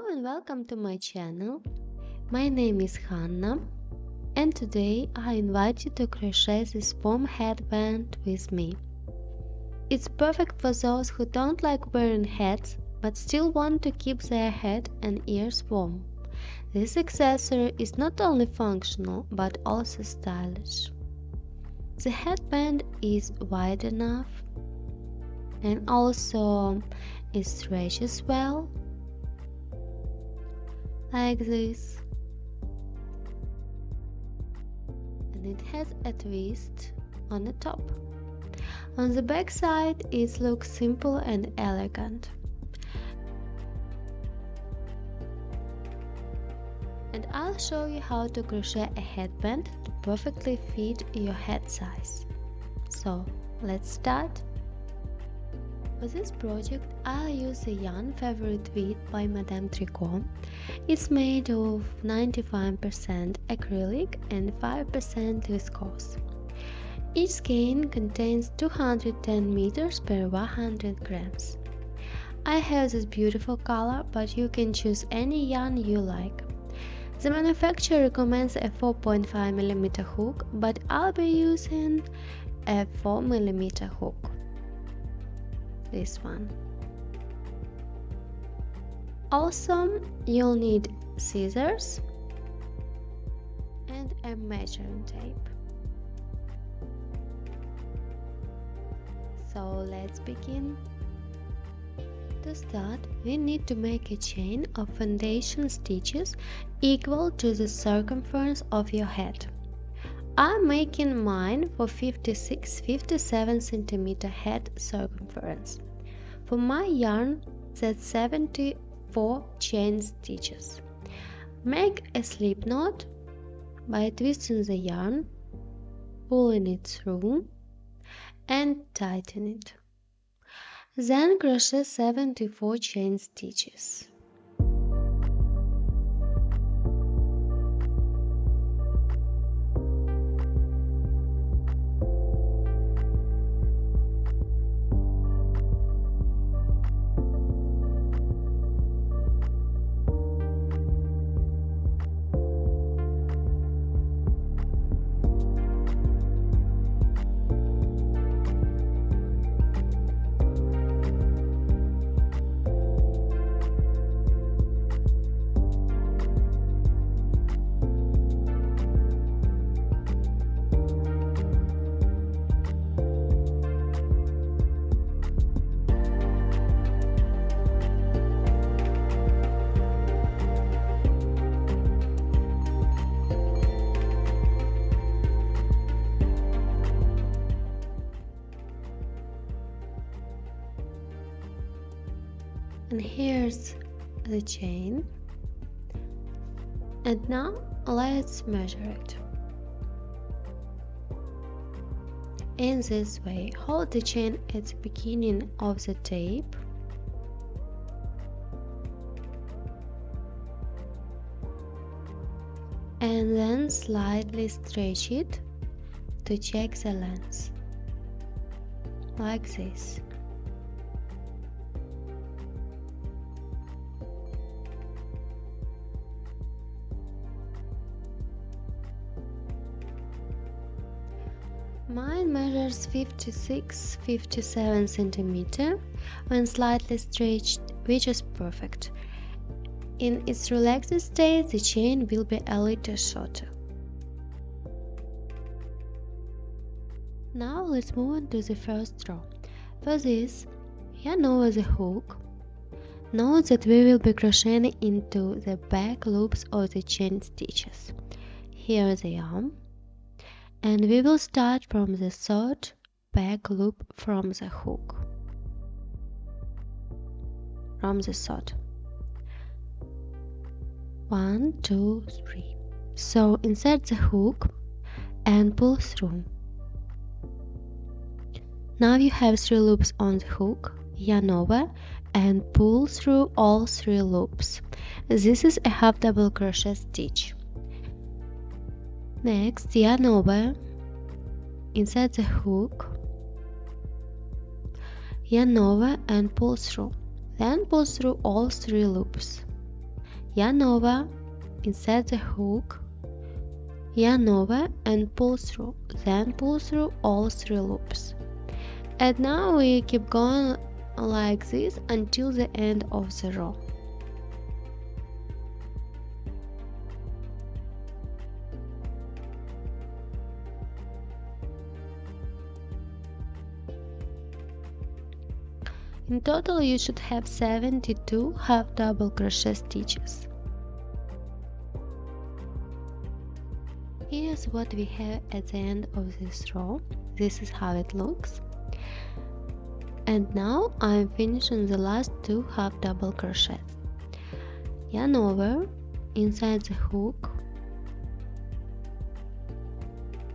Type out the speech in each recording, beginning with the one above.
Hello and welcome to my channel. My name is Hannah and today I invite you to crochet this foam headband with me. It's perfect for those who don't like wearing hats but still want to keep their head and ears warm. This accessory is not only functional but also stylish. The headband is wide enough and also it stretches well, like this, and it has a twist on the top. On the back side it looks simple and elegant, and I'll show you how to crochet a headband to perfectly fit your head size. So let's start. For this project, I'll use the yarn Favori tweed by Madame Tricot. It's made of 95% acrylic and 5% viscose. Each skein contains 210 meters per 100 grams. I have this beautiful color, but you can choose any yarn you like. The manufacturer recommends a 4.5 mm hook, but I'll be using a 4 mm hook. This one. Also, you'll need scissors and a measuring tape. So let's begin. To start, we need to make a chain of foundation stitches equal to the circumference of your head. I'm making mine for 56-57 cm head circumference. For my yarn, that's 74 chain stitches. Make a slip knot by twisting the yarn, pulling it through, and tighten it. Then crochet 74 chain stitches. And here's the chain, and now let's measure it. In this way, hold the chain at the beginning of the tape and then slightly stretch it to check the length, like this. Mine measures 56-57 cm when slightly stretched, which is perfect. In its relaxed state, the chain will be a little shorter. Now let's move on to the first row. For this, yarn over the hook. Note that we will be crocheting into the back loops of the chain stitches. Here they are. And we will start from the third back loop from the hook. From the third. 1, 2, 3. So insert the hook and pull through. Now you have 3 loops on the hook, yarn over and pull through all 3 loops. This is a half double crochet stitch. Next, yarn over, insert the hook, yarn over and pull through. Then pull through all 3 loops. yarn over, insert the hook, yarn over and pull through, then pull through all 3 loops. And now we keep going like this until the end of the row. In total you should have 72 half double crochet stitches. Here's what we have at the end of this row. This is how it looks. And now I'm finishing the last 2 half double crochets. Yarn over, inside the hook,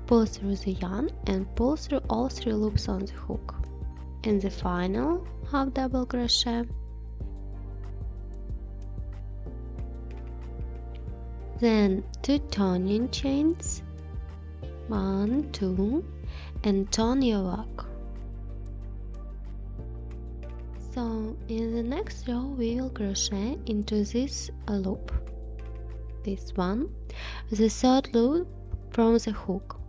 pull through the yarn and pull through all 3 loops on the hook. In the final half double crochet, then 2 turning chains, 1, 2, and turn your work. So in the next row we will crochet into this loop, this one, the 3rd loop from the hook.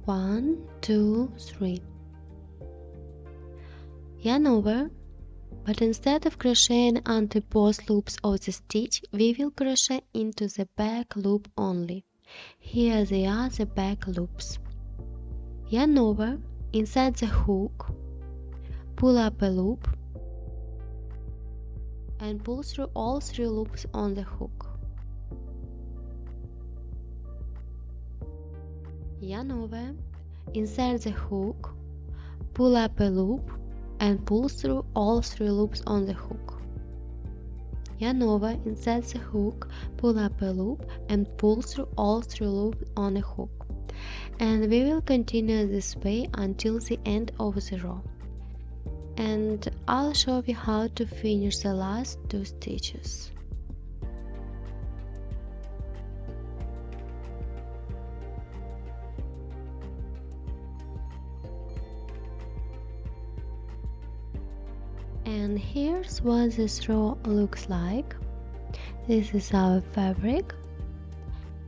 1, 2, 3. Yarn over, but instead of crocheting under both loops of the stitch, we will crochet into the back loop only. Here they are, the back loops. Yarn over, inside the hook, pull up a loop and pull through all 3 loops on the hook. Yarn over, inside the hook, pull up a loop and pull through all 3 loops on the hook. Yarn over, inside the hook, pull up a loop and pull through all 3 loops on the hook. And we will continue this way until the end of the row. And I'll show you how to finish the last 2 stitches. And here's what this row looks like. This is our fabric.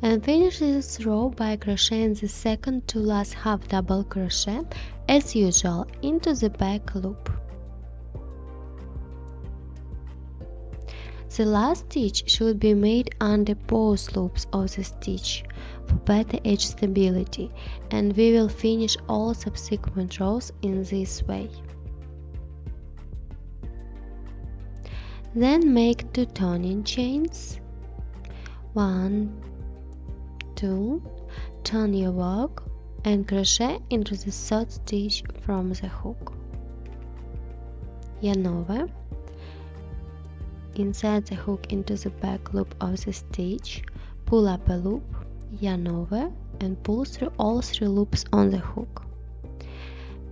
And finish this row by crocheting the second to last half double crochet as usual into the back loop. The last stitch should be made under both loops of the stitch for better edge stability, and we will finish all subsequent rows in this way. Then make 2 turning chains, 1, 2, turn your work and crochet into the 3rd stitch from the hook. Yarn over, inside the hook into the back loop of the stitch, pull up a loop, yarn over and pull through all 3 loops on the hook.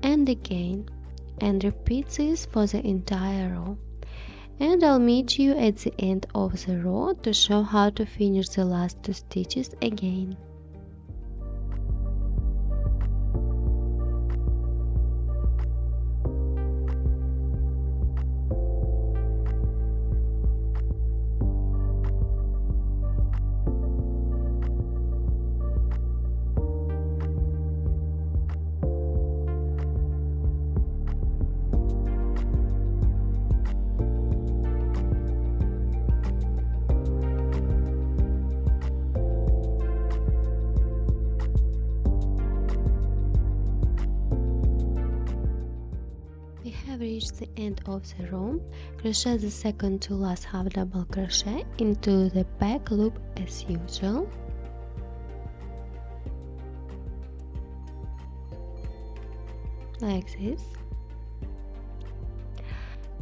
And again, and repeat this for the entire row. And I'll meet you at the end of the row to show how to finish the last 2 stitches again. Reach the end of the row, crochet the second to last half double crochet into the back loop as usual. Like this.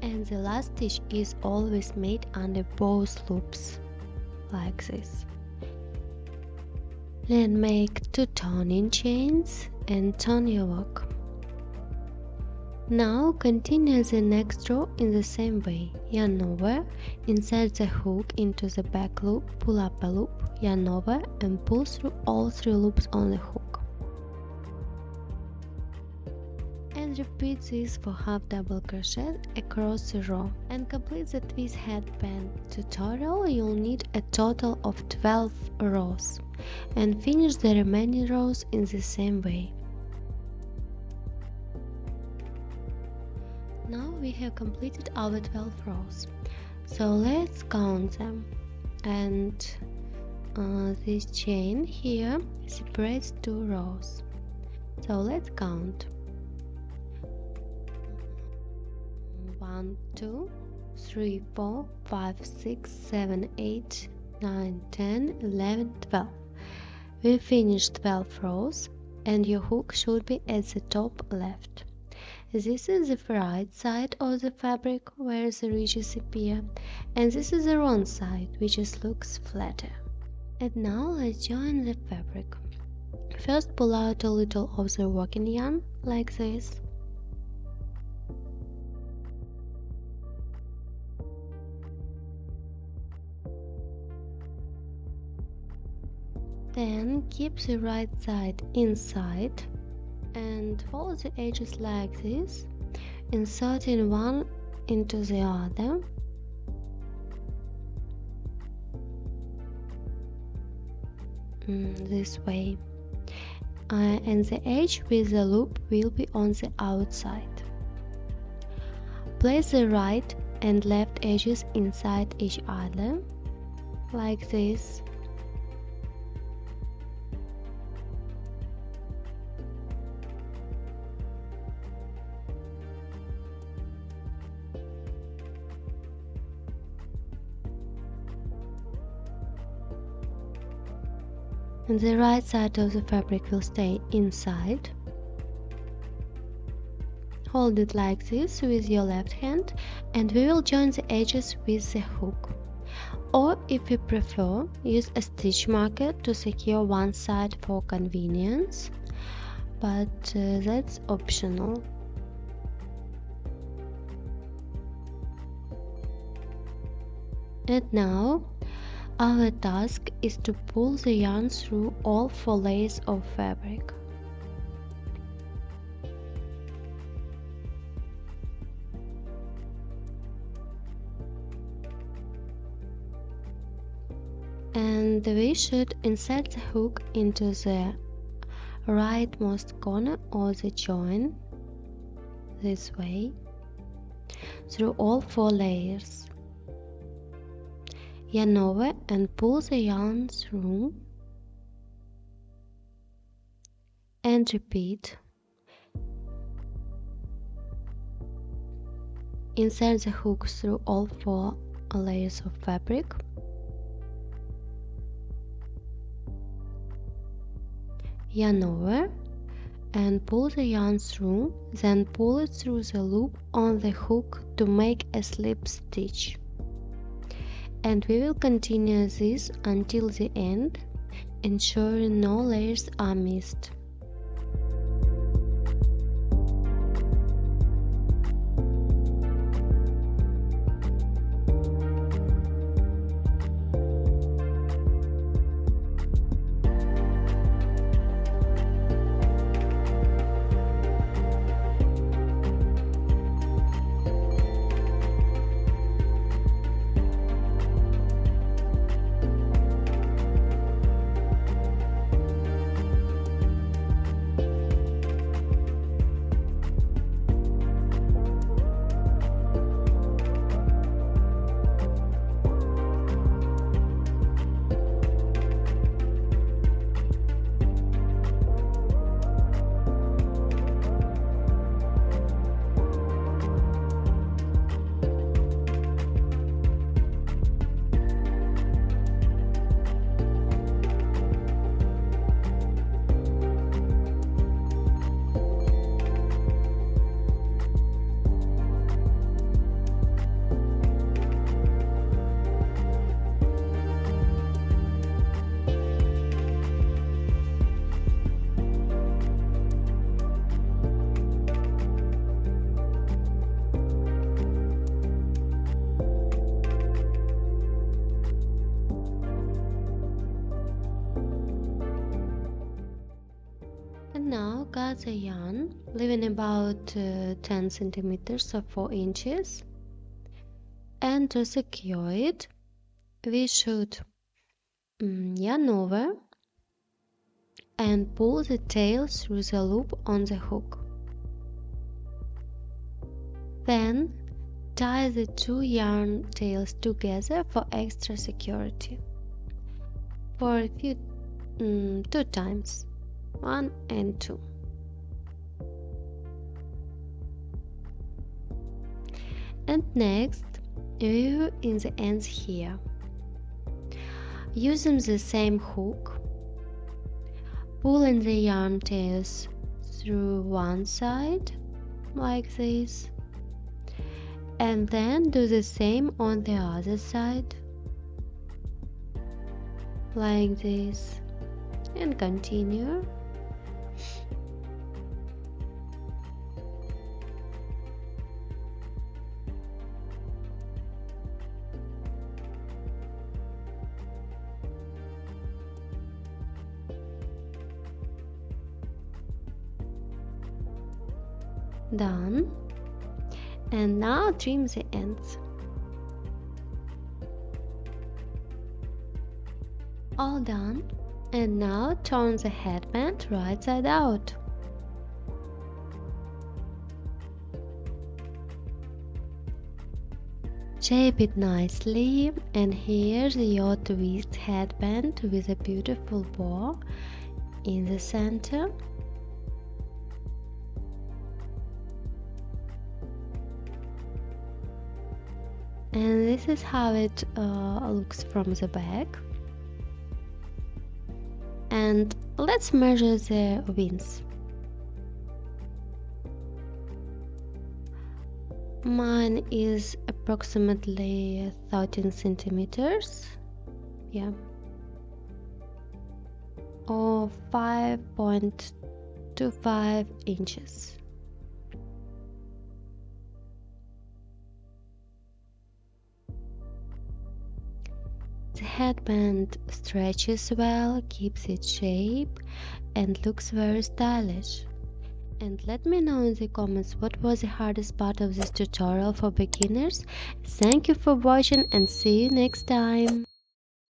And the last stitch is always made under both loops, like this. Then make 2 turning chains and turn your work. Now continue the next row in the same way. Yarn over, insert the hook into the back loop, pull up a loop, yarn over and pull through all 3 loops on the hook. and repeat this for half double crochet across the row. And complete the twist headband tutorial, you'll need a total of 12 rows, and finish the remaining rows in the same way. Now we have completed our 12 rows, so let's count them. And this chain here separates 2 rows, so let's count. 1, 2, 3, 4, 5, 6, 7, 8, 9, 10, 11, 12. We finished 12 rows, and your hook should be at the top left. This is the right side of the fabric where the ridges appear, and this is the wrong side, which just looks flatter. And now let's join the fabric. First pull out a little of the working yarn, like this. Then keep the right side inside and fold the edges like this, inserting one into the other. This way. And the edge with the loop will be on the outside. Place the right and left edges inside each other, like this. And the right side of the fabric will stay inside. Hold it like this with your left hand, and we will join the edges with the hook. Or if you prefer, use a stitch marker to secure one side for convenience, but that's optional. And now our task is to pull the yarn through all 4 layers of fabric. And we should insert the hook into the rightmost corner of the join, this way, through all 4 layers. Yarn over and pull the yarn through, and repeat. Insert the hook through all 4 layers of fabric. Yarn over and pull the yarn through, then pull it through the loop on the hook to make a slip stitch. And we will continue this until the end, ensuring no layers are missed. the yarn, leaving about 10 centimeters or 4 inches, and to secure it we should yarn over and pull the tail through the loop on the hook. Then tie the two yarn tails together for extra security for a few 2 times, 1 and 2. And next, weave in the ends here. Using the same hook, pulling the yarn tails through one side like this, and then do the same on the other side like this, and continue. Done. And now trim the ends. All done. And now turn the headband right side out. Shape it nicely, and here's your twist headband with a beautiful bow in the center. And this is how it looks from the back. And let's measure the wings. Mine is approximately 13 centimeters, yeah, or 5.25 inches. The headband stretches well, keeps its shape, and looks very stylish. And let me know in the comments what was the hardest part of this tutorial for beginners. Thank you for watching and see you next time.